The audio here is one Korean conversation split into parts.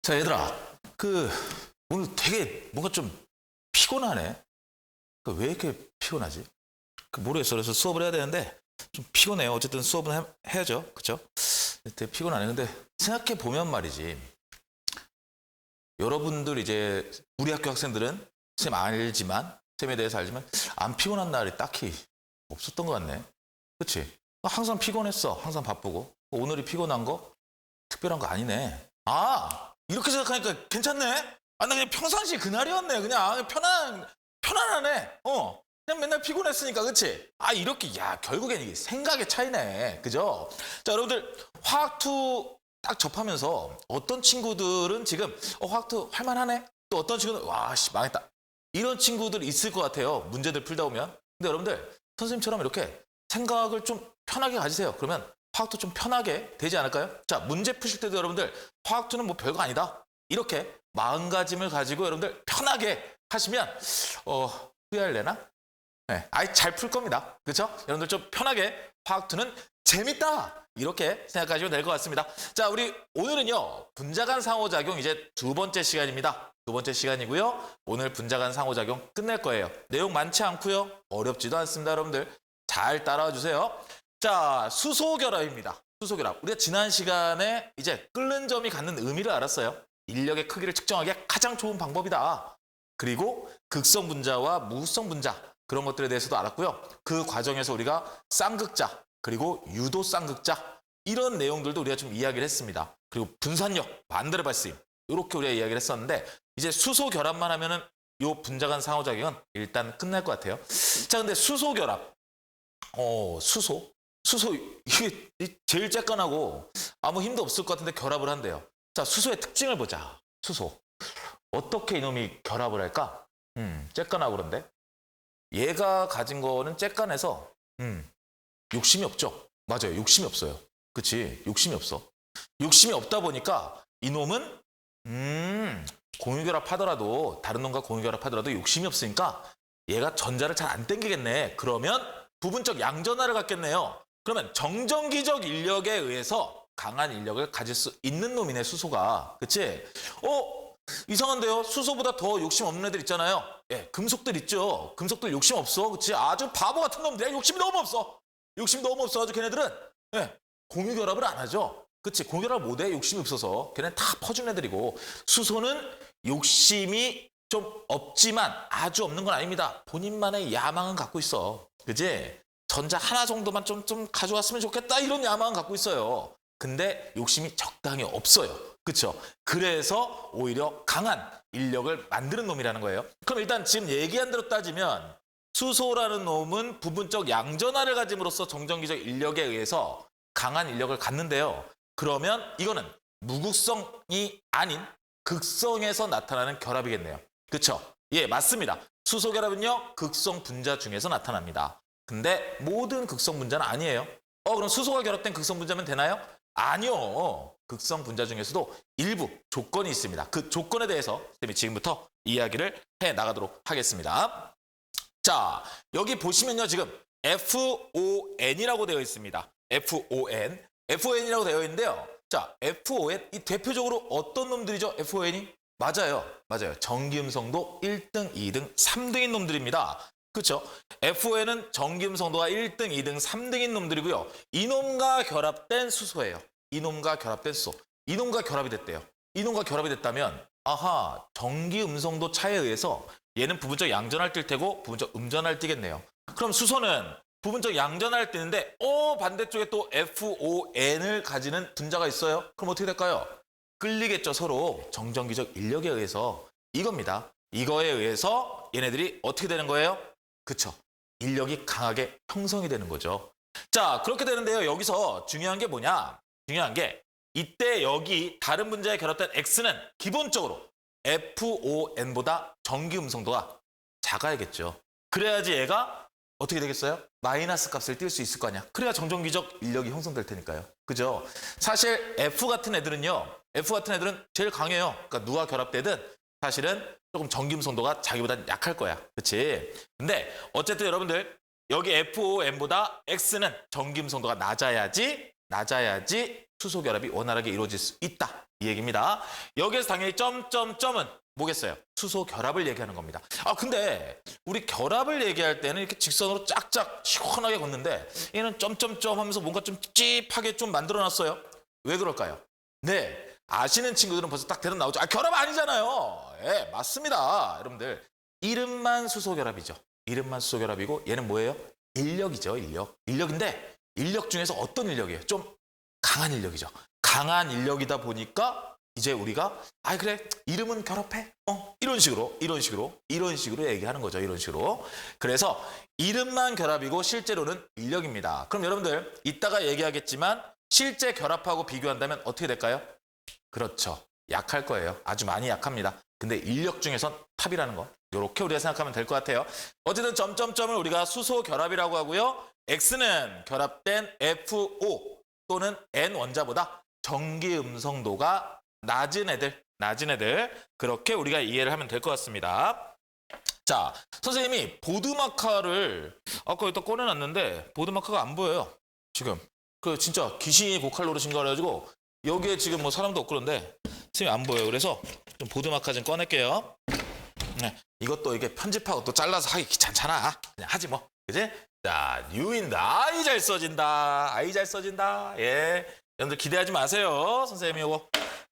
자, 얘들아, 오늘 되게 뭔가 좀 피곤하네. 왜 이렇게 피곤하지? 모르겠어. 그래서 수업을 해야 되는데 좀 피곤해요. 어쨌든 수업은 해야죠. 그쵸? 되게 피곤하네. 근데 생각해 보면 말이지. 여러분들 이제 우리 학교 학생들은 쌤 알지만, 쌤에 대해서 알지만 안 피곤한 날이 딱히 없었던 것 같네. 그치? 항상 피곤했어. 항상 바쁘고. 오늘이 피곤한 거? 특별한 거 아니네. 아! 이렇게 생각하니까 괜찮네? 나 그냥 평상시 그날이었네. 그냥 편안하네. 그냥 맨날 피곤했으니까, 그치? 야, 결국엔 이게 생각의 차이네. 그죠? 자, 여러분들, 화학2 딱 접하면서 어떤 친구들은 지금, 화학2 할만하네? 또 어떤 친구는, 망했다. 이런 친구들 있을 것 같아요. 문제들 풀다 보면. 근데 여러분들, 선생님처럼 이렇게 생각을 좀 편하게 가지세요. 그러면 화학2 좀 편하게 되지 않을까요? 자, 문제 푸실 때도 여러분들 화학2는 뭐 별거 아니다. 이렇게 마음가짐을 가지고 여러분들 편하게 하시면 후회할래나? 네, 잘 풀 겁니다. 그렇죠? 여러분들 좀 편하게 화학2는 재밌다. 이렇게 생각하시면 될 것 같습니다. 자, 우리 오늘은요. 분자간 상호작용 이제 두 번째 시간입니다. 두 번째 시간이고요. 오늘 분자간 상호작용 끝낼 거예요. 내용 많지 않고요. 어렵지도 않습니다. 여러분들 잘 따라와 주세요. 자, 수소결합입니다. 수소결합. 우리가 지난 시간에 이제 끓는 점이 갖는 의미를 알았어요. 인력의 크기를 측정하기에 가장 좋은 방법이다. 그리고 극성 분자와 무극성 분자 그런 것들에 대해서도 알았고요. 그 과정에서 우리가 쌍극자 그리고 유도 쌍극자 이런 내용들도 우리가 좀 이야기를 했습니다. 그리고 분산력, 반대로 발생 이렇게 우리가 이야기를 했었는데 이제 수소결합만 하면은 요 분자간 상호작용은 일단 끝날 것 같아요. 자, 근데 수소결합. 수소 이게 제일 쬐깐하고 아무 힘도 없을 것 같은데 결합을 한대요. 자, 수소의 특징을 보자. 수소. 어떻게 이놈이 결합을 할까? 쬐깐하고 그런데 얘가 가진 거는 쬐깐해서 욕심이 없죠. 맞아요. 욕심이 없어요. 그치? 욕심이 없어. 욕심이 없다 보니까 이놈은 공유결합하더라도 다른 놈과 공유결합하더라도 욕심이 없으니까 얘가 전자를 잘 안 땡기겠네. 그러면 부분적 양전하를 갖겠네요. 그러면 정전기적 인력에 의해서 강한 인력을 가질 수 있는 놈이네, 수소가. 그치? 이상한데요? 수소보다 더 욕심 없는 애들 있잖아요. 예, 금속들 있죠. 금속들 욕심 없어. 그치? 아주 바보 같은 놈들이야. 욕심이 너무 없어. 욕심이 너무 없어가지고 걔네들은 예, 공유결합을 안 하죠. 그치? 공유결합을 못해. 욕심이 없어서. 걔네는 다 퍼준 애들이고 수소는 욕심이 좀 없지만 아주 없는 건 아닙니다. 본인만의 야망은 갖고 있어. 그치? 전자 하나 정도만 좀 가져왔으면 좋겠다 이런 야망은 갖고 있어요. 근데 욕심이 적당히 없어요. 그렇죠? 그래서 오히려 강한 인력을 만드는 놈이라는 거예요. 그럼 일단 지금 얘기한 대로 따지면 수소라는 놈은 부분적 양전하를 가짐으로써 정전기적 인력에 의해서 강한 인력을 갖는데요. 그러면 이거는 무극성이 아닌 극성에서 나타나는 결합이겠네요. 그렇죠? 예, 맞습니다. 수소 결합은요. 극성 분자 중에서 나타납니다. 근데 모든 극성 분자는 아니에요. 그럼 수소가 결합된 극성 분자면 되나요? 아니요. 극성 분자 중에서도 일부 조건이 있습니다. 그 조건에 대해서 쌤이 지금부터 이야기를 해 나가도록 하겠습니다. 자, 여기 보시면요. 지금 FON이라고 되어 있습니다. FON이라고 되어 있는데요. 자, FON, 이 대표적으로 어떤 놈들이죠? FON이? 맞아요. 전기음성도 1등, 2등, 3등인 놈들입니다. 그렇죠? FON은 전기음성도가 1등, 2등, 3등인 놈들이고요. 이놈과 결합된 수소예요. 이놈과 결합된 수소. 이놈과 결합이 됐대요. 이놈과 결합이 됐다면 전기음성도 차에 의해서 얘는 부분적 양전할 뛸 테고 부분적 음전할 뛰겠네요. 그럼 수소는 부분적 양전할 뛰는데 반대쪽에 또 FON을 가지는 분자가 있어요. 그럼 어떻게 될까요? 끌리겠죠. 서로 정전기적 인력에 의해서. 이겁니다. 이거에 의해서 얘네들이 어떻게 되는 거예요? 그쵸. 인력이 강하게 형성이 되는 거죠. 자, 그렇게 되는데요. 여기서 중요한 게 뭐냐? 중요한 게 이때 여기 다른 분자에 결합된 X는 기본적으로 FON보다 전기음성도가 작아야겠죠. 그래야지 얘가 어떻게 되겠어요? 마이너스 값을 띌 수 있을 거 아니야. 그래야 정전기적 인력이 형성될 테니까요. 그죠? 사실 F 같은 애들은 제일 강해요. 그러니까 누가 결합되든 사실은 조금 전기음성도가 자기보다 약할 거야. 그치? 근데 어쨌든 여러분들 여기 FON보다 X는 전기음성도가 낮아야지 수소결합이 원활하게 이루어질 수 있다. 이 얘기입니다. 여기에서 당연히 점점점은 뭐겠어요? 수소 결합을 얘기하는 겁니다. 아 근데 우리 결합을 얘기할 때는 이렇게 직선으로 짝짝 시원하게 걷는데 얘는 점점점 하면서 뭔가 좀 찝찝하게 좀 만들어놨어요. 왜 그럴까요? 네, 아시는 친구들은 벌써 딱 대답 나오죠. 아 결합 아니잖아요. 예, 맞습니다. 여러분들 이름만 수소 결합이죠. 이름만 수소 결합이고 얘는 뭐예요? 인력이죠. 인력. 인력인데 인력 중에서 어떤 인력이에요? 좀 강한 인력이죠. 강한 인력이다 보니까 이제 우리가 아 그래 이름은 결합해 이런 식으로 얘기하는 거죠. 이런 식으로. 그래서 이름만 결합이고 실제로는 인력입니다. 그럼 여러분들 이따가 얘기하겠지만 실제 결합하고 비교한다면 어떻게 될까요? 그렇죠. 약할 거예요. 아주 많이 약합니다. 근데 인력 중에선 탑이라는 거 이렇게 우리가 생각하면 될 것 같아요. 어쨌든 점점점을 우리가 수소 결합이라고 하고요. X는 결합된 FO 또는 N 원자보다 전기 음성도가 낮은 애들 그렇게 우리가 이해를 하면 될 것 같습니다. 자, 선생님이 보드마카를 아까 여기다 꺼내놨는데 보드마카가 안 보여요. 지금 그 진짜 귀신이 고칼 노릇인가 그래가지고 여기에 지금 뭐 사람도 없고 그런데 선생님 안 보여요. 그래서 좀 보드마카 좀 꺼낼게요. 네, 이것도 이게 편집하고 또 잘라서 하기 귀찮잖아. 그냥 하지 뭐, 그지? 자, 뉴인다. 아이 잘 써진다. 아이 잘 써진다. 예, 여러분들 기대하지 마세요. 선생님이 요거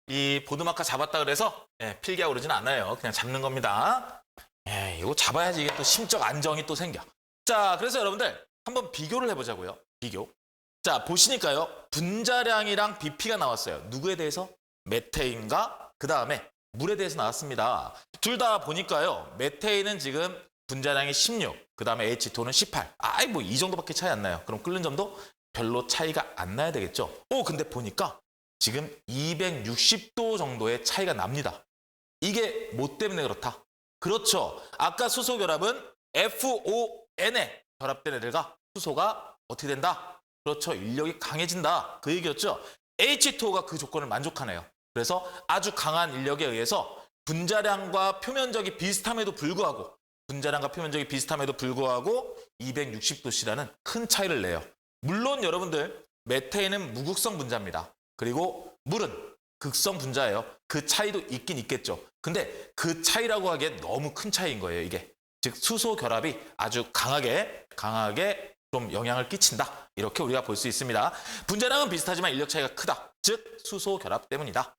이 보드마카 잡았다 그래서 예, 필기하고 그러진 않아요. 그냥 잡는 겁니다. 예, 이거 잡아야지 이게 또 심적 안정이 또 생겨. 자, 그래서 여러분들 한번 비교를 해보자고요. 비교. 자, 보시니까요. 분자량이랑 BP가 나왔어요. 누구에 대해서? 메테인과 그 다음에 물에 대해서 나왔습니다. 둘 다 보니까요. 메테인은 지금 분자량이 16, 그 다음에 H2는 18. 아이 뭐 이 정도밖에 차이 안 나요. 그럼 끓는 점도 별로 차이가 안 나야 되겠죠. 근데 보니까 지금 260도 정도의 차이가 납니다. 이게 뭐 때문에 그렇다? 그렇죠. 아까 수소 결합은 FON에 결합된 애들과 수소가 어떻게 된다? 그렇죠. 인력이 강해진다. 그 얘기였죠. H2O가 그 조건을 만족하네요. 그래서 아주 강한 인력에 의해서 분자량과 표면적이 비슷함에도 불구하고 260도씨라는 큰 차이를 내요. 물론 여러분들 메테인은 무극성 분자입니다. 그리고 물은 극성 분자예요. 그 차이도 있긴 있겠죠. 근데 그 차이라고 하기엔 너무 큰 차이인 거예요. 이게 즉 수소 결합이 아주 강하게 좀 영향을 끼친다. 이렇게 우리가 볼 수 있습니다. 분자량은 비슷하지만 인력 차이가 크다. 즉 수소 결합 때문이다.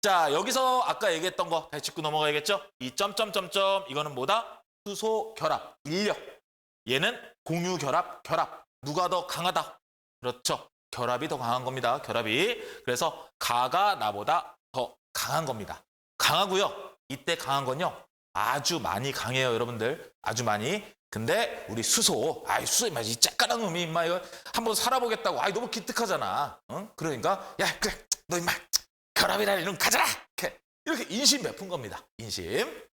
자, 여기서 아까 얘기했던 거 다시 짚고 넘어가야겠죠? 이 점점점점 이거는 뭐다? 수소 결합, 인력. 얘는 공유 결합. 누가 더 강하다? 그렇죠. 결합이 더 강한 겁니다. 결합이. 그래서 가가 나보다 더 강한 겁니다. 강하고요. 이때 강한 건요. 아주 많이 강해요, 여러분들. 아주 많이. 근데 우리 수소, 수소 임마 이 쬐까란 놈이 임마 이거 한번 살아보겠다고. 너무 기특하잖아. 응? 그러니까 야 그래 너 임마 결합이라는 이름 가져라. 이렇게 인심 베푼 겁니다. 인심.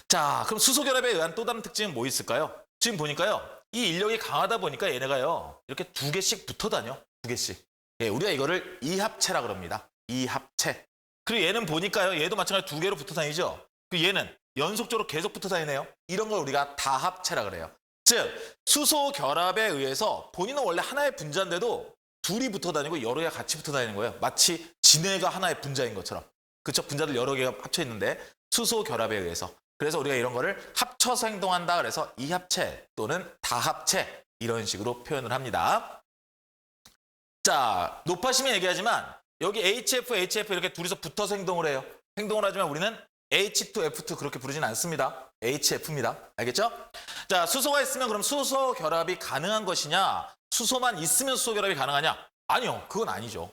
자, 그럼 수소 결합에 의한 또 다른 특징은 뭐 있을까요? 지금 보니까요. 이 인력이 강하다 보니까 얘네가요. 이렇게 두 개씩 붙어 다녀. 두 개씩. 예, 우리가 이거를 이합체라 그럽니다. 이합체. 그리고 얘는 보니까요. 얘도 마찬가지로 두 개로 붙어 다니죠. 그 얘는 연속적으로 계속 붙어 다니네요. 이런 걸 우리가 다합체라 그래요. 즉 수소 결합에 의해서 본인은 원래 하나의 분자인데도 둘이 붙어 다니고 여러 개가 같이 붙어 다니는 거예요. 마치 진해가 하나의 분자인 것처럼. 그렇죠? 분자들 여러 개가 합쳐 있는데 수소 결합에 의해서. 그래서 우리가 이런 거를 합쳐서 행동한다 그래서 이합체 또는 다합체 이런 식으로 표현을 합니다. 자, 높아심이 얘기하지만 여기 HF 이렇게 둘이서 붙어서 행동을 해요. 행동을 하지만 우리는 H2F2 그렇게 부르진 않습니다. HF입니다. 알겠죠? 자, 수소가 있으면 그럼 수소 결합이 가능한 것이냐? 수소만 있으면 수소 결합이 가능하냐? 아니요. 그건 아니죠.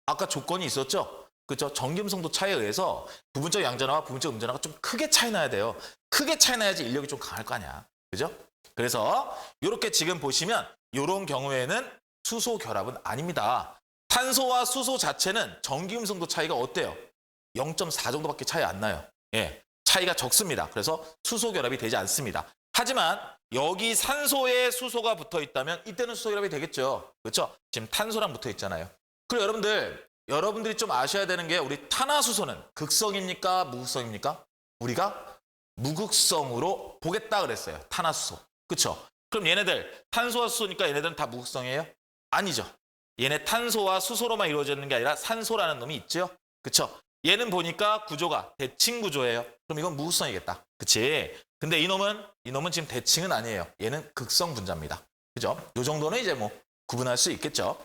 아까 조건이 있었죠? 그렇죠? 전기음성도 차이에 의해서 부분적 양전화와 부분적 음전화가 좀 크게 차이 나야 돼요. 크게 차이 나야지 인력이 좀 강할 거 아니야. 그죠? 그래서 이렇게 지금 보시면 이런 경우에는 수소 결합은 아닙니다. 탄소와 수소 자체는 전기음성도 차이가 어때요? 0.4 정도밖에 차이 안 나요. 예, 차이가 적습니다. 그래서 수소 결합이 되지 않습니다. 하지만 여기 산소에 수소가 붙어 있다면 이때는 수소 결합이 되겠죠. 그렇죠? 지금 탄소랑 붙어 있잖아요. 그리고 여러분들이 좀 아셔야 되는 게 우리 탄화수소는 극성입니까? 무극성입니까? 우리가 무극성으로 보겠다 그랬어요. 탄화수소. 그렇죠? 그럼 얘네들 탄소와 수소니까 얘네들은 다 무극성이에요? 아니죠. 얘네 탄소와 수소로만 이루어져 있는 게 아니라 산소라는 놈이 있죠. 그쵸? 얘는 보니까 구조가 대칭 구조예요. 그럼 이건 무극성이겠다. 그치? 근데 이놈은 지금 대칭은 아니에요. 얘는 극성 분자입니다. 그죠? 요 정도는 이제 뭐 구분할 수 있겠죠.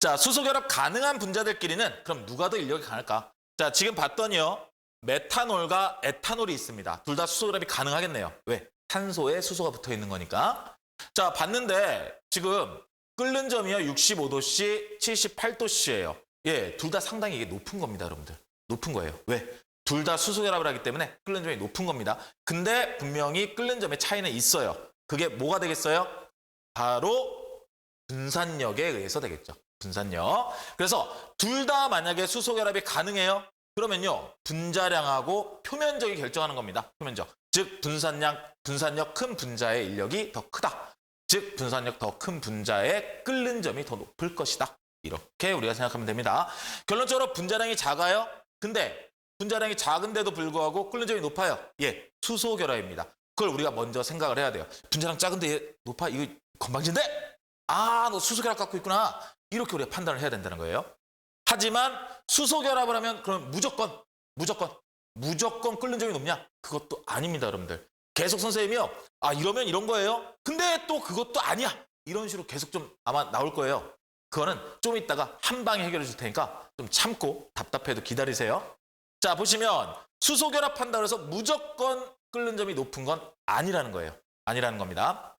자, 수소 결합 가능한 분자들끼리는 그럼 누가 더 인력이 강할까? 자, 지금 봤더니요. 메탄올과 에탄올이 있습니다. 둘 다 수소 결합이 가능하겠네요. 왜? 탄소에 수소가 붙어 있는 거니까. 자, 봤는데 지금 끓는 점이요. 65도씨, 78도씨예요. 예, 둘 다 상당히 이게 높은 겁니다, 여러분들. 높은 거예요. 왜? 둘 다 수소 결합을 하기 때문에 끓는 점이 높은 겁니다. 근데 분명히 끓는 점의 차이는 있어요. 그게 뭐가 되겠어요? 바로 분산력에 의해서 되겠죠. 분산력. 그래서 둘 다 만약에 수소 결합이 가능해요. 그러면요. 분자량하고 표면적이 결정하는 겁니다. 표면적. 즉 분산력 큰 분자의 인력이 더 크다. 즉 분산력 더 큰 분자의 끓는 점이 더 높을 것이다. 이렇게 우리가 생각하면 됩니다. 결론적으로 분자량이 작아요. 근데 분자량이 작은데도 불구하고 끓는 점이 높아요. 예, 수소 결합입니다. 그걸 우리가 먼저 생각을 해야 돼요. 분자량 작은데 얘 높아? 이거 건방진데? 아, 너 수소 결합 갖고 있구나. 이렇게 우리가 판단을 해야 된다는 거예요. 하지만 수소 결합을 하면 그럼 무조건 끓는 점이 높냐? 그것도 아닙니다, 여러분들. 계속 선생님이요. 아, 이러면 이런 거예요. 근데 또 그것도 아니야. 이런 식으로 계속 좀 아마 나올 거예요. 그거는 좀 이따가 한 방에 해결해 줄 테니까 좀 참고 답답해도 기다리세요. 자, 보시면 수소 결합한다 그래서 무조건 끓는 점이 높은 건 아니라는 거예요. 아니라는 겁니다.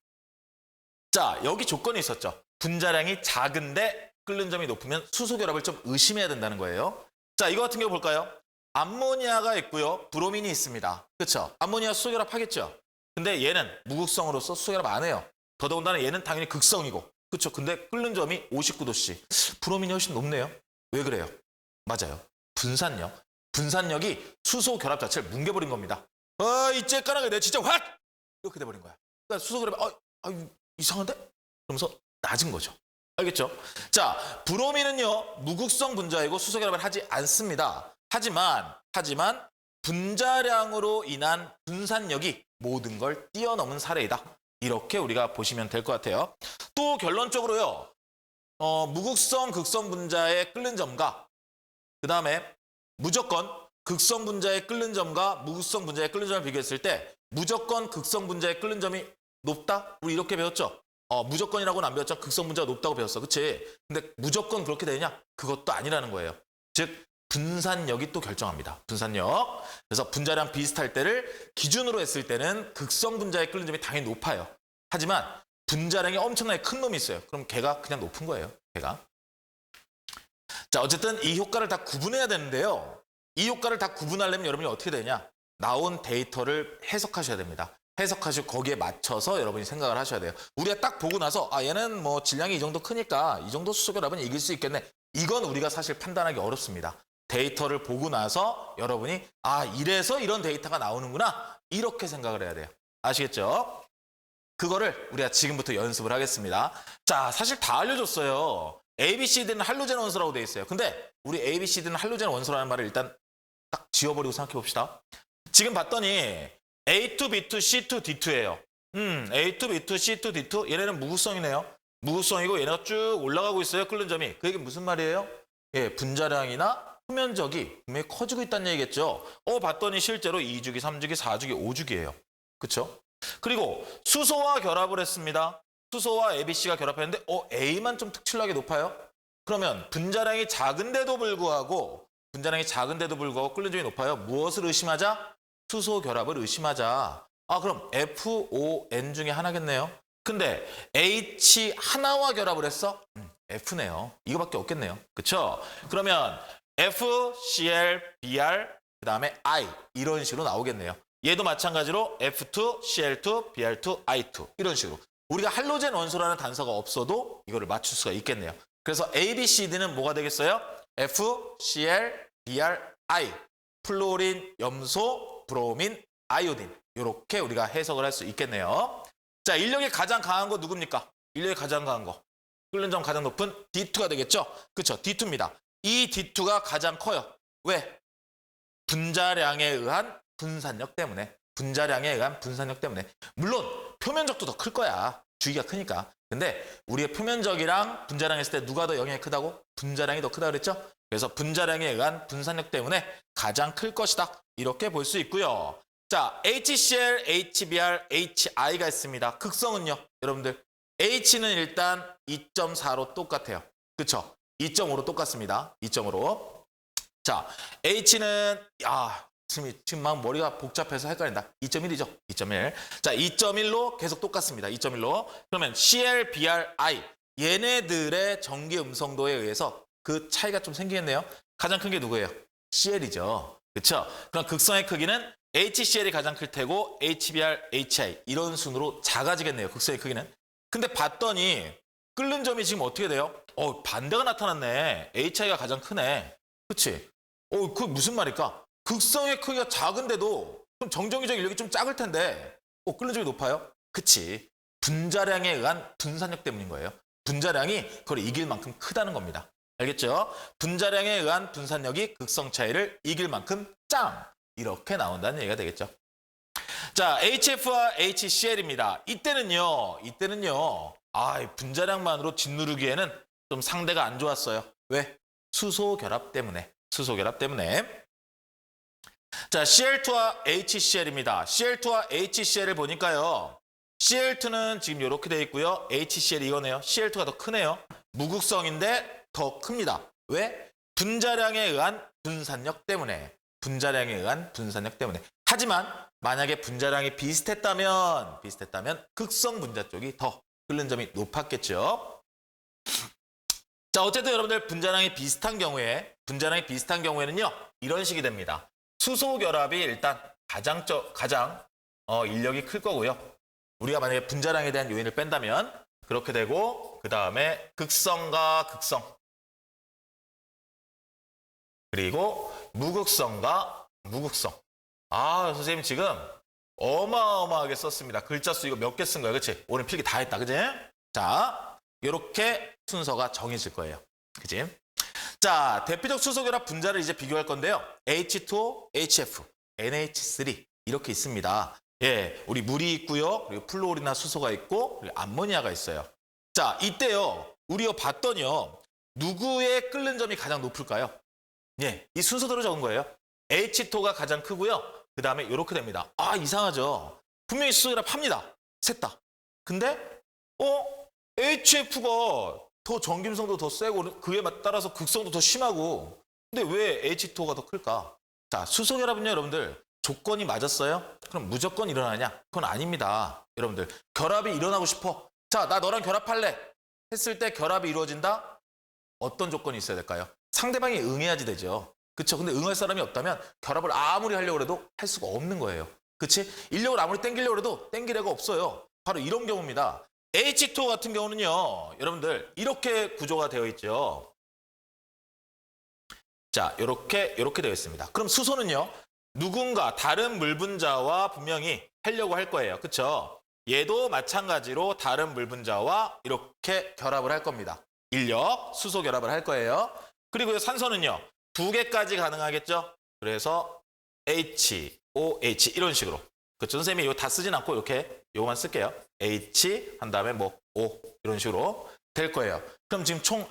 자, 여기 조건이 있었죠. 분자량이 작은데 끓는 점이 높으면 수소 결합을 좀 의심해야 된다는 거예요. 자, 이거 같은 경우 볼까요? 암모니아가 있고요. 브로민이 있습니다. 그렇죠? 암모니아 수소 결합하겠죠? 근데 얘는 무극성으로서 수소 결합 안 해요. 더더군다나 얘는 당연히 극성이고. 그렇죠? 근데 끓는 점이 59도씨. 브로민이 훨씬 높네요. 왜 그래요? 맞아요. 분산력이 수소 결합 자체를 뭉개버린 겁니다. 이 째까나게 내 진짜 확! 이렇게 돼버린 거야. 그러니까 수소 결합 이상한데? 그러면서 낮은 거죠. 알겠죠? 자, 브로민은요. 무극성 분자이고 수소 결합을 하지 않습니다. 하지만 분자량으로 인한 분산력이 모든 걸 뛰어넘은 사례이다. 이렇게 우리가 보시면 될 것 같아요. 또 결론적으로요. 무극성 극성 분자의 끓는 점과 그 다음에 무조건 극성 분자의 끓는 점과 무극성 분자의 끓는 점을 비교했을 때 무조건 극성 분자의 끓는 점이 높다? 우리 이렇게 배웠죠? 무조건이라고는 안 배웠죠? 극성 분자가 높다고 배웠어. 그치? 근데 무조건 그렇게 되냐? 그것도 아니라는 거예요. 즉 분산력이 또 결정합니다. 분산력. 그래서 분자량 비슷할 때를 기준으로 했을 때는 극성 분자의 끓는 점이 당연히 높아요. 하지만 분자량이 엄청나게 큰 놈이 있어요. 그럼 걔가 그냥 높은 거예요. 걔가. 자, 어쨌든 이 효과를 다 구분해야 되는데요. 이 효과를 다 구분하려면 여러분이 어떻게 되냐? 나온 데이터를 해석하셔야 됩니다. 해석하시고 거기에 맞춰서 여러분이 생각을 하셔야 돼요. 우리가 딱 보고 나서 얘는 뭐 질량이 이 정도 크니까 이 정도 수소 결합은 이길 수 있겠네. 이건 우리가 사실 판단하기 어렵습니다. 데이터를 보고 나서 여러분이 이래서 이런 데이터가 나오는구나. 이렇게 생각을 해야 돼요. 아시겠죠? 그거를 우리가 지금부터 연습을 하겠습니다. 자, 사실 다 알려줬어요. ABCD는 할로젠 원소라고 돼 있어요. 근데 우리 ABCD는 할로젠 원소라는 말을 일단 딱 지워버리고 생각해 봅시다. 지금 봤더니 A2, B2, C2, D2예요. A2, B2, C2, D2 얘네는 무극성이네요. 무극성이고 얘네가 쭉 올라가고 있어요. 끓는 점이. 그 얘기 무슨 말이에요? 예, 분자량이나 표면적이 분명히 커지고 있다는 얘기겠죠. 봤더니 실제로 2주기, 3주기, 4주기, 5주기예요. 그렇죠? 그리고 수소와 결합을 했습니다. 수소와 ABC가 결합했는데 A만 좀 특출나게 높아요. 그러면 분자량이 작은데도 불구하고 끓는 점이 높아요. 무엇을 의심하자? 수소 결합을 의심하자. 그럼 FON 중에 하나겠네요. 근데 H 하나와 결합을 했어? F네요. 이거밖에 없겠네요. 그렇죠? 그러면 FCl, Br, 그 다음에 I 이런 식으로 나오겠네요. 얘도 마찬가지로 F2, Cl2, Br2, I2 이런 식으로. 우리가 할로젠 원소라는 단서가 없어도 이거를 맞출 수가 있겠네요. 그래서 ABCD는 뭐가 되겠어요? F, Cl, Br, I 플로린, 염소, 브로민, 아이오딘 이렇게 우리가 해석을 할 수 있겠네요. 자, 인력이 가장 강한 거 누굽니까? 인력이 가장 강한 거. 끓는 점 가장 높은 D2가 되겠죠? 그렇죠? D2입니다. 이 D2가 가장 커요. 왜? 분자량에 의한 분산력 때문에. 물론 표면적도 더 클 거야. 주기가 크니까. 근데 우리의 표면적이랑 분자량 했을 때 누가 더 영향이 크다고? 분자량이 더 크다 그랬죠? 그래서 분자량에 의한 분산력 때문에 가장 클 것이다. 이렇게 볼 수 있고요. 자, HCl, HBr, HI가 있습니다. 극성은요, 여러분들. H는 일단 2.4로 똑같아요. 그쵸? 2.5로 똑같습니다. 2.5로. 자, H는 지금 막 머리가 복잡해서 헷갈린다. 2.1이죠. 2.1. 자, 2.1로 계속 똑같습니다. 2.1로. 그러면 CL, BR, I 얘네들의 전기 음성도에 의해서 그 차이가 좀 생기겠네요. 가장 큰 게 누구예요? CL이죠. 그렇죠? 그럼 극성의 크기는 HCl이 가장 클 테고 HBr, HI 이런 순으로 작아지겠네요. 극성의 크기는. 근데 봤더니 끓는 점이 지금 어떻게 돼요? 반대가 나타났네. HI가 가장 크네. 그렇지? 그 무슨 말일까? 극성의 크기가 작은데도 그럼 정정기적 인력이 좀 작을 텐데 끓는 점이 높아요? 그치. 분자량에 의한 분산력 때문인 거예요. 분자량이 그걸 이길 만큼 크다는 겁니다. 알겠죠? 분자량에 의한 분산력이 극성 차이를 이길 만큼 짱! 이렇게 나온다는 얘기가 되겠죠. 자, HF와 HCl입니다. 이때는요. 분자량만으로 짓누르기에는 좀 상대가 안 좋았어요. 왜? 수소 결합 때문에. 자, Cl2와 HCl입니다. Cl2와 HCl을 보니까요. Cl2는 지금 이렇게 되어 있고요. HCl이 이거네요. Cl2가 더 크네요. 무극성인데 더 큽니다. 왜? 분자량에 의한 분산력 때문에. 하지만 만약에 분자량이 비슷했다면 극성 분자 쪽이 더 끓는 점이 높았겠죠. 자, 어쨌든 여러분들 분자량이 비슷한 경우에는요. 이런 식이 됩니다. 수소 결합이 일단 가장 인력이 클 거고요. 우리가 만약에 분자량에 대한 요인을 뺀다면 그렇게 되고 그 다음에 극성과 극성 그리고 무극성과 무극성. 선생님 지금 어마어마하게 썼습니다. 글자 수 이거 몇 개 쓴 거야, 그치? 오늘 필기 다 했다, 그치? 자, 이렇게 순서가 정해질 거예요, 그치? 자, 대표적 수소결합 분자를 이제 비교할 건데요. H2O, HF, NH3 이렇게 있습니다. 예, 우리 물이 있고요. 그리고 플루오린이나 수소가 있고 그리고 암모니아가 있어요. 자, 이때요. 우리가 봤더니요. 누구의 끓는 점이 가장 높을까요? 예, 이 순서대로 적은 거예요. H2O가 가장 크고요. 그 다음에 이렇게 됩니다. 이상하죠? 분명히 수소결합 합니다. 셋 다. 근데 HF가 더 전김성도 더 세고 그에 따라서 극성도 더 심하고 근데 왜 H2O가 더 클까? 자, 수소결합은요, 여러분들 조건이 맞았어요? 그럼 무조건 일어나냐? 그건 아닙니다. 여러분들 결합이 일어나고 싶어. 자, 나 너랑 결합할래. 했을 때 결합이 이루어진다? 어떤 조건이 있어야 될까요? 상대방이 응해야지 되죠. 그쵸? 근데 응할 사람이 없다면 결합을 아무리 하려고 해도 할 수가 없는 거예요. 그치? 인력을 아무리 땡기려고 해도 땡길 애가 없어요. 바로 이런 경우입니다. H2O 같은 경우는요. 여러분들 이렇게 구조가 되어 있죠. 자, 이렇게 되어 있습니다. 그럼 수소는요. 누군가 다른 물 분자와 분명히 하려고 할 거예요. 그쵸? 얘도 마찬가지로 다른 물 분자와 이렇게 결합을 할 겁니다. 인력, 수소 결합을 할 거예요. 그리고 산소는요. 2개까지 가능하겠죠? 그래서 HOH 이런 식으로. 그쵸? 선생님이 이거 다 쓰진 않고 이렇게 요거만 쓸게요. H 한 다음에 O 이런 식으로 될 거예요. 그럼 지금 총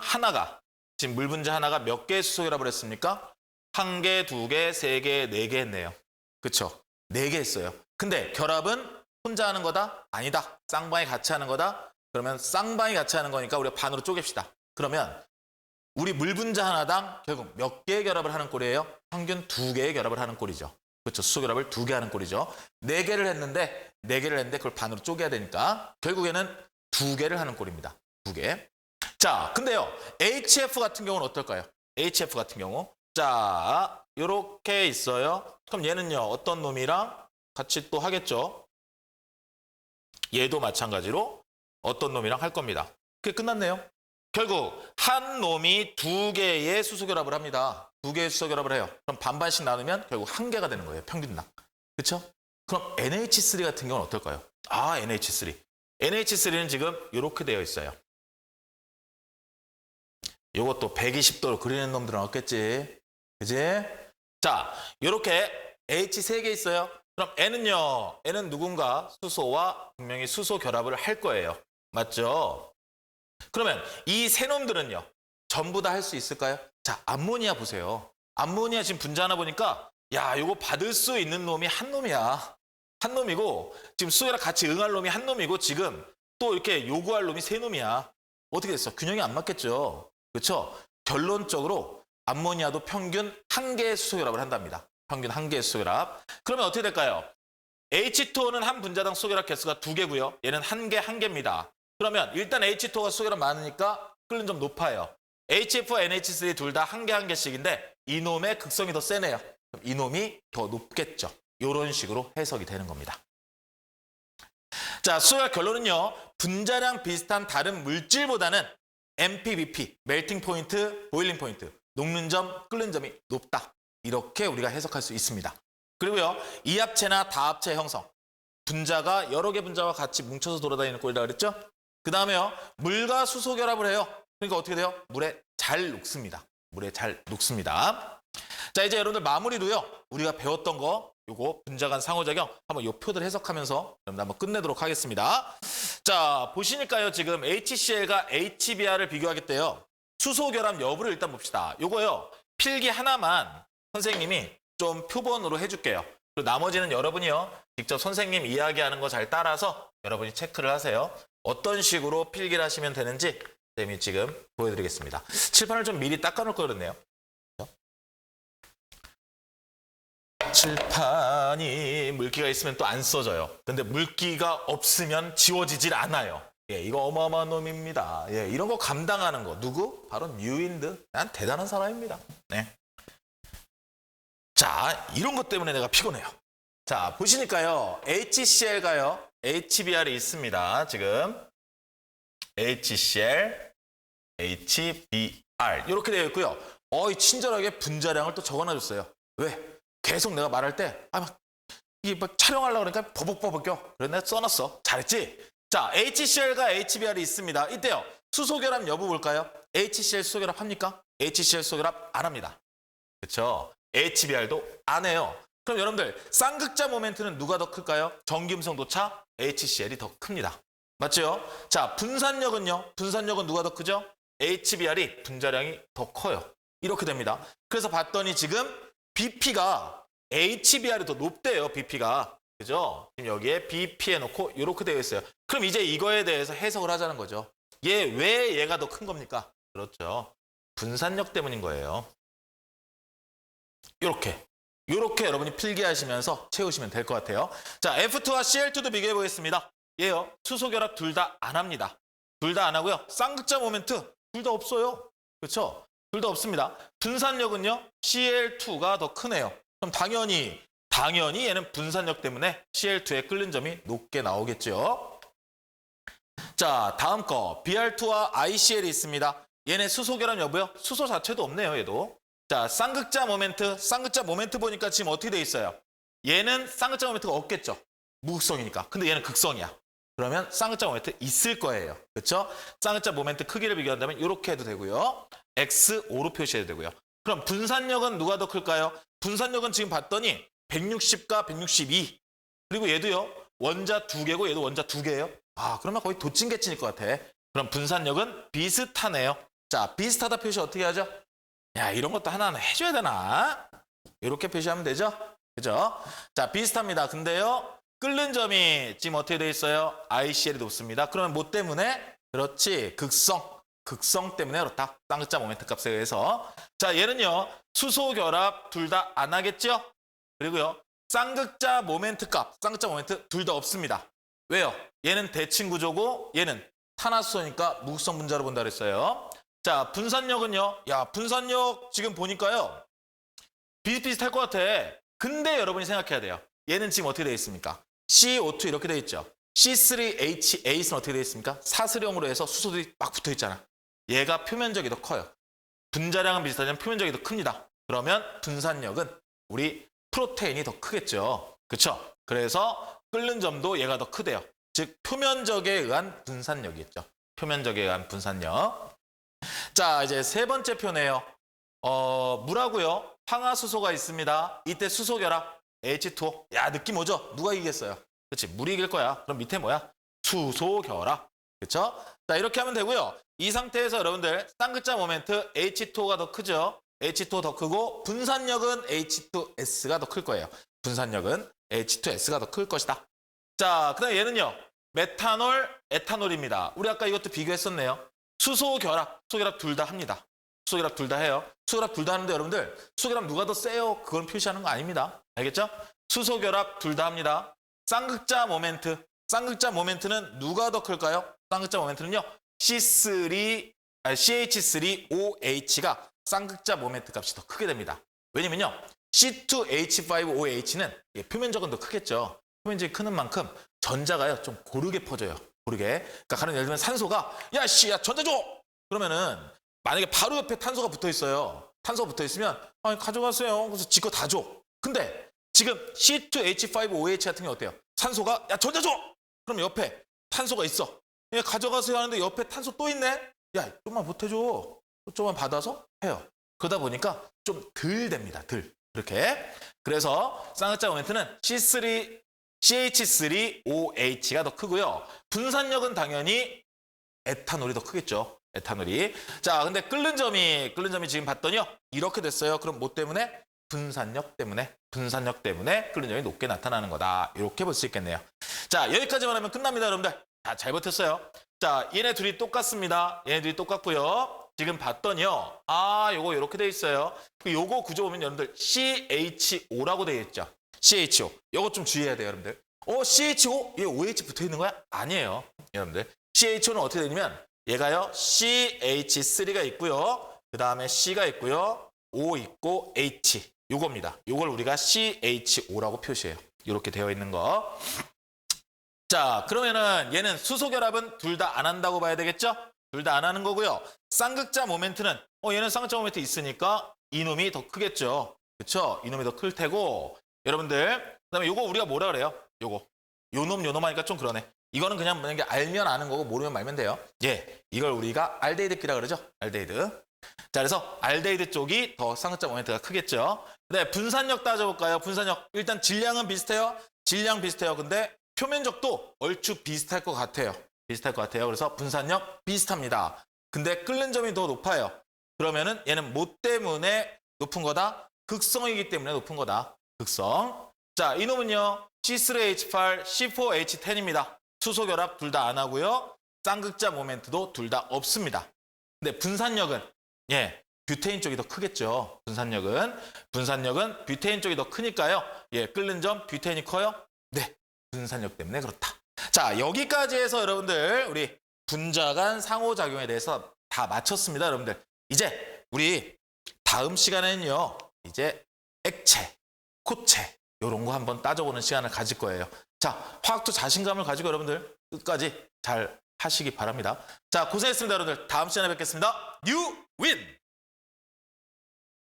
지금 물 분자 하나가 몇 개의 수소 결합을 했습니까? 1개, 2개, 3개, 4개 했네요. 그쵸? 4개 했어요. 근데 결합은 혼자 하는 거다? 아니다. 쌍방이 같이 하는 거다? 그러면 쌍방이 같이 하는 거니까 우리가 반으로 쪼갭시다. 그러면 우리 물 분자 하나당 결국 몇 개의 결합을 하는 꼴이에요? 평균 2개의 결합을 하는 꼴이죠. 그렇죠. 수소 결합을 2개 하는 꼴이죠. 4개를 했는데 그걸 반으로 쪼개야 되니까 결국에는 2개를 하는 꼴입니다. 2개. 자, 근데요. HF 같은 경우는 어떨까요? HF 같은 경우. 자, 요렇게 있어요. 그럼 얘는요. 어떤 놈이랑 같이 또 하겠죠? 얘도 마찬가지로 어떤 놈이랑 할 겁니다. 그게 끝났네요. 결국 한 놈이 2개의 수소 결합을 합니다. 2개의 수소 결합을 해요. 그럼 반반씩 나누면 결국 1개가 되는 거예요. 평균당. 그렇죠? 그럼 NH3 같은 경우는 어떨까요? NH3. NH3는 지금 이렇게 되어 있어요. 이것도 120도로 그리는 놈들은 없겠지. 그지? 자, 이렇게 H 3개 있어요. 그럼 N은요. N은 누군가 수소와 분명히 수소 결합을 할 거예요. 맞죠? 그러면 이 세 놈들은요. 전부 다 할 수 있을까요? 자, 암모니아 보세요. 암모니아 지금 분자하나 보니까 야, 이거 받을 수 있는 놈이 한 놈이야. 한 놈이고 지금 수소결합 같이 응할 놈이 한 놈이고 지금 또 이렇게 요구할 놈이 세 놈이야. 어떻게 됐어? 균형이 안 맞겠죠. 그렇죠? 결론적으로 암모니아도 평균 1개의 수소결합을 한답니다. 평균 1개의 수소결합. 그러면 어떻게 될까요? H2O는 한 분자당 수소결합 개수가 2개고요. 얘는 1개, 1개입니다. 그러면 일단 H2O가 수소결합 많으니까 끓는 점 높아요. HF와 NH3 둘 다 1개, 1개씩인데 이놈의 극성이 더 세네요. 그럼 이놈이 더 높겠죠. 이런 식으로 해석이 되는 겁니다. 자, 수소결합 결론은요. 분자량 비슷한 다른 물질보다는 MPBP, 멜팅 포인트, 보일링 포인트, 녹는 점, 끓는 점이 높다. 이렇게 우리가 해석할 수 있습니다. 그리고요. 이합체나 다합체 형성. 분자가 여러 개 분자와 같이 뭉쳐서 돌아다니는 꼴이라고 그랬죠? 그 다음에요. 물과 수소 결합을 해요. 그러니까 어떻게 돼요? 물에 잘 녹습니다. 물에 잘 녹습니다. 자, 이제 여러분들 마무리로요. 우리가 배웠던 거 요거 분자 간 상호작용 한번 요 표들 해석하면서 여러분들 한번 끝내도록 하겠습니다. 자, 보시니까요. 지금 HCl과 HBr을 비교하겠대요. 수소 결합 여부를 일단 봅시다. 요거요. 필기 하나만 선생님이 좀 표본으로 해줄게요. 그리고 나머지는 여러분이요. 직접 선생님 이야기하는 거 잘 따라서 여러분이 체크를 하세요. 어떤 식으로 필기를 하시면 되는지 선생님이 지금 보여드리겠습니다. 칠판을 좀 미리 닦아놓을 걸 그랬네요. 칠판이 물기가 있으면 또 안 써져요. 근데 물기가 없으면 지워지질 않아요. 예, 이거 어마어마한 놈입니다. 예, 이런 거 감당하는 거 누구? 바로 뉴윈드. 난 대단한 사람입니다. 네. 자, 이런 것 때문에 내가 피곤해요. 자, 보시니까요. HCl가요. HBr이 있습니다. 지금 HCl, HBr 이렇게 되어 있고요. 친절하게 분자량을 또 적어놔줬어요. 왜? 계속 내가 말할 때 이게 막 촬영하려고 그러니까 버벅버벅여. 그래서 내가 써놨어. 잘했지? 자, HCl과 HBr이 있습니다. 이때요. 수소결합 여부 볼까요? HCl 수소결합 합니까? HCl 수소결합 안 합니다. 그렇죠? HBr도 안 해요. 그럼 여러분들 쌍극자 모멘트는 누가 더 클까요? 전기음성 차 HCl이 더 큽니다. 맞죠? 자, 분산력은요? 분산력은 누가 더 크죠? HBr이 분자량이 더 커요. 이렇게 됩니다. 그래서 봤더니 지금 BP가 HBr이 더 높대요. BP가. 그죠? 지금 여기에 BP 해놓고 이렇게 되어 있어요. 그럼 이제 이거에 대해서 해석을 하자는 거죠. 왜 얘가 더 큰 겁니까? 그렇죠. 분산력 때문인 거예요. 요렇게 여러분이 필기하시면서 채우시면 될 것 같아요. 자, F2와 Cl2도 비교해 보겠습니다. 얘요. 수소 결합 둘 다 안 합니다. 둘 다 안 하고요. 쌍극자 모멘트 둘 다 없어요. 그렇죠? 둘 다 없습니다. 분산력은요. Cl2가 더 크네요. 그럼 당연히 얘는 분산력 때문에 Cl2의 끓는 점이 높게 나오겠죠. 자, 다음 거 Br2와 ICl이 있습니다. 얘네 수소 결합 여부요? 수소 자체도 없네요. 얘도. 자, 쌍극자 모멘트 보니까 지금 어떻게 돼 있어요? 얘는 쌍극자 모멘트가 없겠죠. 무극성이니까. 근데 얘는 극성이야. 그러면 쌍극자 모멘트 있을 거예요. 그렇죠? 쌍극자 모멘트 크기를 비교한다면 이렇게 해도 되고요. X5로 표시해도 되고요. 그럼 분산력은 누가 더 클까요? 분산력은 지금 봤더니 160과 162. 그리고 얘도요. 원자 2개고 얘도 원자 2개예요. 그러면 거의 도찐개찐일 것 같아. 그럼 분산력은 비슷하네요. 자, 비슷하다 표시 어떻게 하죠? 야, 이런 것도 하나는 해줘야 되나? 이렇게 표시하면 되죠? 그죠? 자, 비슷합니다. 근데요, 끓는 점이 지금 어떻게 돼 있어요? ICl이 높습니다. 그러면 뭐 때문에? 그렇지, 극성 때문에 그렇다. 쌍극자 모멘트 값에 의해서. 자, 얘는요, 수소 결합 둘 다 안 하겠죠? 그리고요, 쌍극자 모멘트 둘 다 없습니다. 왜요? 얘는 대칭 구조고 얘는 탄화수소니까 무극성 분자로 본다 그랬어요. 자, 분산력은요. 야, 분산력 지금 보니까요. 비슷비슷할 것 같아. 근데 여러분이 생각해야 돼요. 얘는 지금 어떻게 되어 있습니까? CO2 이렇게 되어 있죠. C3H8은 어떻게 되어 있습니까? 사슬형으로 해서 수소들이 막 붙어 있잖아. 얘가 표면적이 더 커요. 분자량은 비슷하지만 표면적이 더 큽니다. 그러면 분산력은 우리 프로테인이 더 크겠죠. 그렇죠? 그래서 끓는 점도 얘가 더 크대요. 즉 표면적에 의한 분산력이겠죠. 표면적에 의한 분산력. 자, 이제 세 번째 표네요. 물하고요. 황화수소가 있습니다. 이때 수소 결합 H2O. 야, 느낌 오죠? 누가 이기겠어요? 그렇지, 물이 이길 거야. 그럼 밑에 뭐야? 수소 결합. 그렇죠? 자, 이렇게 하면 되고요. 이 상태에서 여러분들 쌍극자 모멘트 H2O가 더 크죠? H2O 더 크고 분산력은 H2S가 더 클 거예요. 분산력은 H2S가 더 클 것이다. 자, 그다음에 얘는요. 메탄올, 에탄올입니다. 우리 아까 이것도 비교했었네요. 수소 결합 둘 다 합니다. 수소 결합 둘 다 해요. 수소 결합 둘 다 하는데 여러분들 수소 결합 누가 더 세요? 그건 표시하는 거 아닙니다. 알겠죠? 수소 결합 둘 다 합니다. 쌍극자 모멘트는 누가 더 클까요? 쌍극자 모멘트는요. CH3OH가 쌍극자 모멘트 값이 더 크게 됩니다. 왜냐면요. C2H5OH는 표면적은 더 크겠죠. 표면적이 크는 만큼 전자가요. 좀 고르게 퍼져요. 고르게. 그러니까 가령 예를 들면 산소가 야 전자 줘! 그러면은 만약에 바로 옆에 탄소가 붙어 있어요. 탄소가 붙어 있으면 가져가세요. 그래서 지 거 다 줘. 근데 지금 C2H5OH 같은 게 어때요? 산소가 야 전자 줘! 그럼 옆에 탄소가 있어. 가져가세요 하는데 옆에 탄소 또 있네? 야 좀만 보태줘. 좀만 받아서 해요. 그러다 보니까 좀 덜 됩니다. 덜. 이렇게. 그래서 쌍극자 모멘트는 CH3OH가 더 크고요. 분산력은 당연히 에탄올이 더 크겠죠. 에탄올이. 자, 근데 끓는 점이 지금 봤더니요. 이렇게 됐어요. 그럼 뭐 때문에? 분산력 때문에 끓는 점이 높게 나타나는 거다. 이렇게 볼 수 있겠네요. 자, 여기까지만 하면 끝납니다, 여러분들. 자, 잘 버텼어요. 자, 얘네 둘이 똑같습니다. 얘네 둘이 똑같고요. 지금 봤더니요. 요거 이렇게 돼 있어요. 요거 구조 보면 여러분들 CHO라고 되어 있죠. CHO. 요거 좀 주의해야 돼요, 여러분들. CHO? 얘 OH 붙어 있는 거야? 아니에요. 여러분들. CHO는 어떻게 되냐면 얘가요. CH3가 있고요. 그 다음에 C가 있고요. O 있고 H. 요겁니다. 요걸 우리가 CHO라고 표시해요. 이렇게 되어 있는 거. 자, 그러면은 얘는 수소 결합은 둘 다 안 한다고 봐야 되겠죠? 둘 다 안 하는 거고요. 쌍극자 모멘트는 얘는 쌍극자 모멘트 있으니까 이놈이 더 크겠죠. 그렇죠? 이놈이 더 클 테고 여러분들 그다음에 요거 우리가 뭐라 그래요? 요거 요놈 하니까 좀 그러네. 이거는 그냥 만약에 알면 아는 거고 모르면 말면 돼요. 예, 이걸 우리가 알데히드끼라 그러죠. 알데히드. 자, 그래서 알데히드 쪽이 더 쌍극자 모멘트가 크겠죠. 네, 분산력 따져볼까요? 분산력 일단 질량은 비슷해요. 질량 비슷해요. 근데 표면적도 얼추 비슷할 것 같아요. 그래서 분산력 비슷합니다. 근데 끓는 점이 더 높아요. 그러면은 얘는 뭐 때문에 높은 거다? 극성이기 때문에 높은 거다. 극성. 자, 이놈은요. C3H8, C4H10입니다. 수소 결합 둘 다 안 하고요. 쌍극자 모멘트도 둘 다 없습니다. 근데 분산력은 뷰테인 쪽이 더 크겠죠. 분산력은 뷰테인 쪽이 더 크니까요. 끓는 점 뷰테인이 커요. 네. 분산력 때문에 그렇다. 자, 여기까지 해서 여러분들 우리 분자 간 상호작용에 대해서 다 마쳤습니다. 여러분들. 이제 우리 다음 시간에는요. 이제 액체, 고체 이런 거 한번 따져보는 시간을 가질 거예요. 자, 화학도 자신감을 가지고 여러분들 끝까지 잘 하시기 바랍니다. 자, 고생했습니다. 여러분들. 다음 시간에 뵙겠습니다. You win!